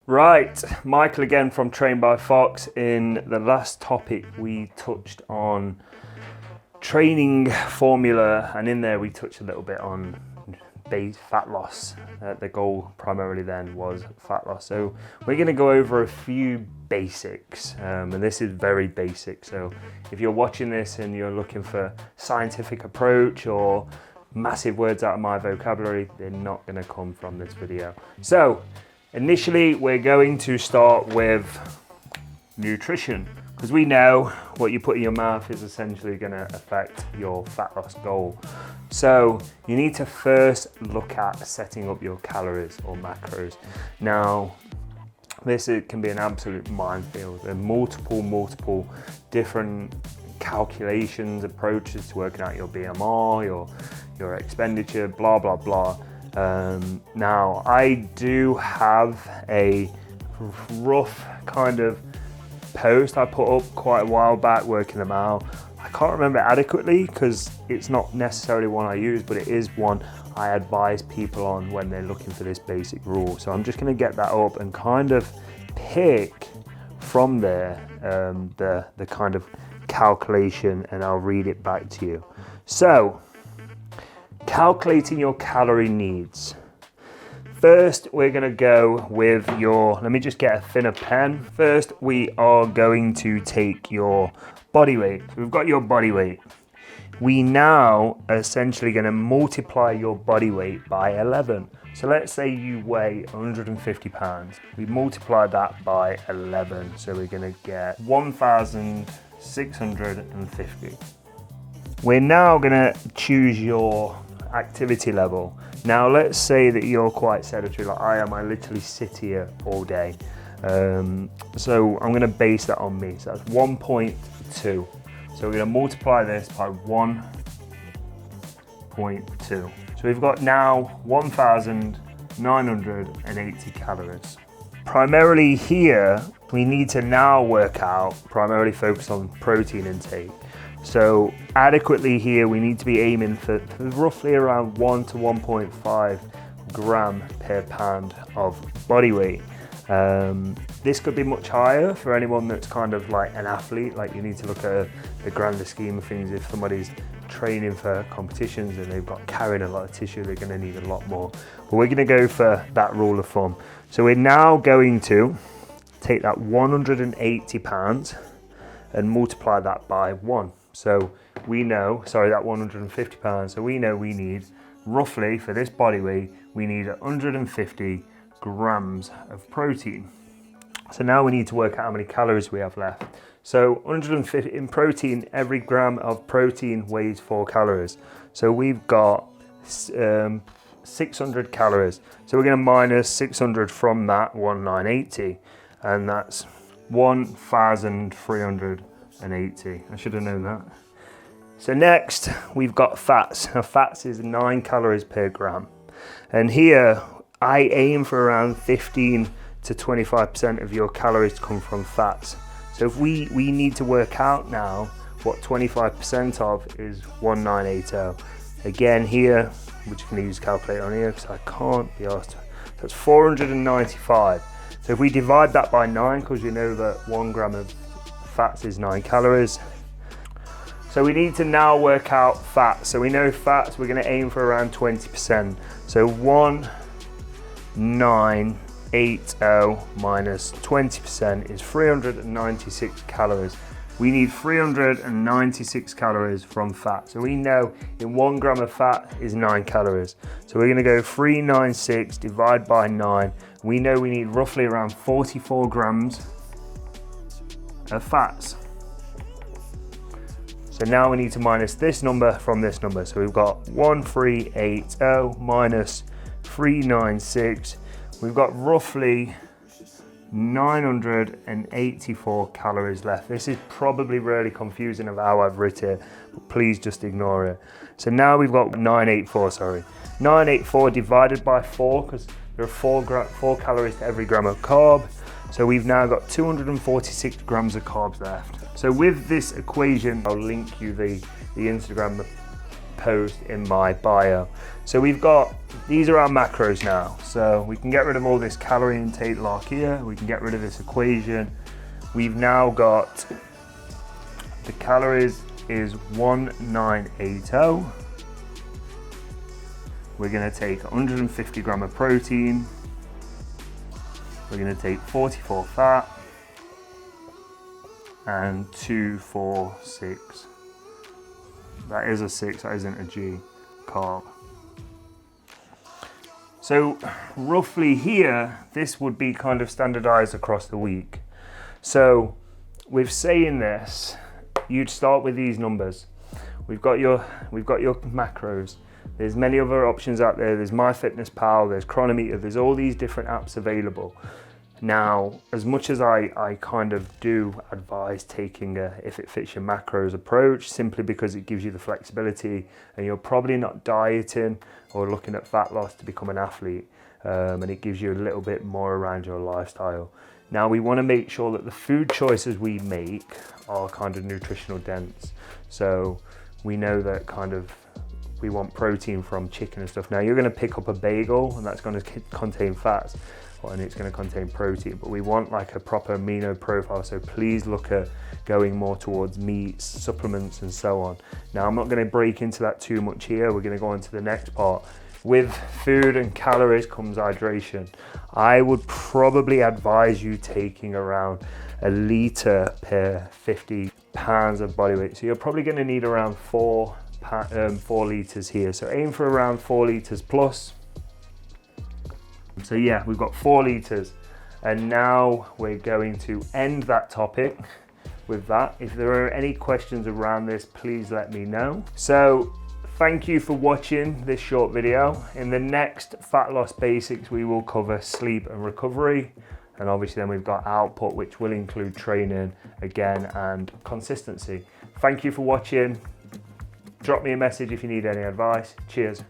Right, Michael again from Trained by Fox. In the last topic we touched on training formula, and in there we touched a little bit on base fat loss. The goal primarily then was fat loss. So we're going to go over a few basics, and this is very basic. So if you're watching this and you're looking for scientific approach or massive words out of my vocabulary, they're not going to come from this video. So initially we're going to start with nutrition, because we know what you put in your mouth is essentially going to affect your fat loss goal. So you need to first look at setting up your calories or macros. Now this can be an absolute minefield. There are multiple different calculations, approaches to working out your BMR, your expenditure, blah blah blah. Now I do have a rough kind of post I put up quite a while back working them out. I can't remember adequately because it's not necessarily one I use, but it is one I advise people on when they're looking for this basic rule. So I'm just going to get that up and kind of pick from there the kind of calculation, and I'll read it back to you. So calculating your calorie needs. First, we're going to go with let me just get a thinner pen. First, we are going to take your body weight. So we've got your body weight. We now are essentially going to multiply your body weight by 11. So let's say you weigh 150 pounds. We multiply that by 11. So we're going to get 1,650. We're now going to choose your activity level. Now let's say that you're quite sedentary like I am. I literally sit here all day. So I'm going to base that on me. So that's 1.2. So we're going to multiply this by 1.2. So we've got now 1,980 calories. Primarily here, we need to now work out, primarily focus on protein intake. So adequately here, we need to be aiming for roughly around 1 to 1.5 gram per pound of body weight. This could be much higher for anyone that's kind of like an athlete. Like you need to look at the grander scheme of things. If somebody's training for competitions and they've got carrying a lot of tissue, they're going to need a lot more. But we're going to go for that rule of thumb. So we're now going to take that 180 pounds and multiply that by 1. So we know, that 150 pounds. So we know we need roughly for this body weight, we need 150 grams of protein. So now we need to work out how many calories we have left. So 150 in protein, every gram of protein weighs 4 calories. So we've got 600 calories. So we're going to minus 600 from that 1,980, and that's 1,380. I should have known that. So next we've got fats. Now fats is 9 calories per gram. And here I aim for around 15 to 25% of your calories to come from fats. So if we need to work out now what 25% of is 1,980. Again here, we're just going to use a calculator on here because I can't be asked. That's 495. So if we divide that by 9, because you know that 1 gram of fats is 9 calories. So we need to now work out fats. So we know fats, we're going to aim for around 20%. So 1,980 minus 20% is 396 calories. We need 396 calories from fat. So we know in 1 gram of fat is 9 calories. So we're going to go 396 divided by 9. We know we need roughly around 44 grams of fats. So now we need to minus this number from this number. So we've got 1,380 minus 396. We've got roughly 984 calories left. This is probably really confusing of how I've written it, but please just ignore it. So now we've got 984 divided by 4, because there are 4 calories to every gram of carb. So we've now got 246 grams of carbs left. So with this equation, I'll link you the Instagram post in my bio. So these are our macros now. So we can get rid of all this calorie intake lock here. We can get rid of this equation. We've now got the calories is 1980. We're going to take 150 gram of protein. We're going to take 44 fat and 2, 4, 6. That is a 6, that isn't a G, carb. So roughly here, this would be kind of standardized across the week. So with saying this, you'd start with these numbers. We've got your macros. There's many other options out there. There's MyFitnessPal, there's Chronometer, there's all these different apps available. Now, as much as I kind of do advise taking a if it fits your macros approach, simply because it gives you the flexibility and you're probably not dieting or looking at fat loss to become an athlete, and it gives you a little bit more around your lifestyle. Now, we want to make sure that the food choices we make are kind of nutritional dense. So we know that kind of we want protein from chicken and stuff. Now, you're going to pick up a bagel and that's going to contain fats and it's going to contain protein, but we want like a proper amino profile. So please look at going more towards meats, supplements and so on. Now, I'm not going to break into that too much here. We're going to go on to the next part. With food and calories comes hydration. I would probably advise you taking around a litre per 50 pounds of body weight. So you're probably going to need around 4 litres here. So aim for around 4 litres plus. So yeah, we've got 4 litres. And now we're going to end that topic with that. If there are any questions around this, please let me know. So thank you for watching this short video. In the next Fat Loss Basics, we will cover sleep and recovery. And obviously then we've got output, which will include training again and consistency. Thank you for watching. Drop me a message if you need any advice. Cheers.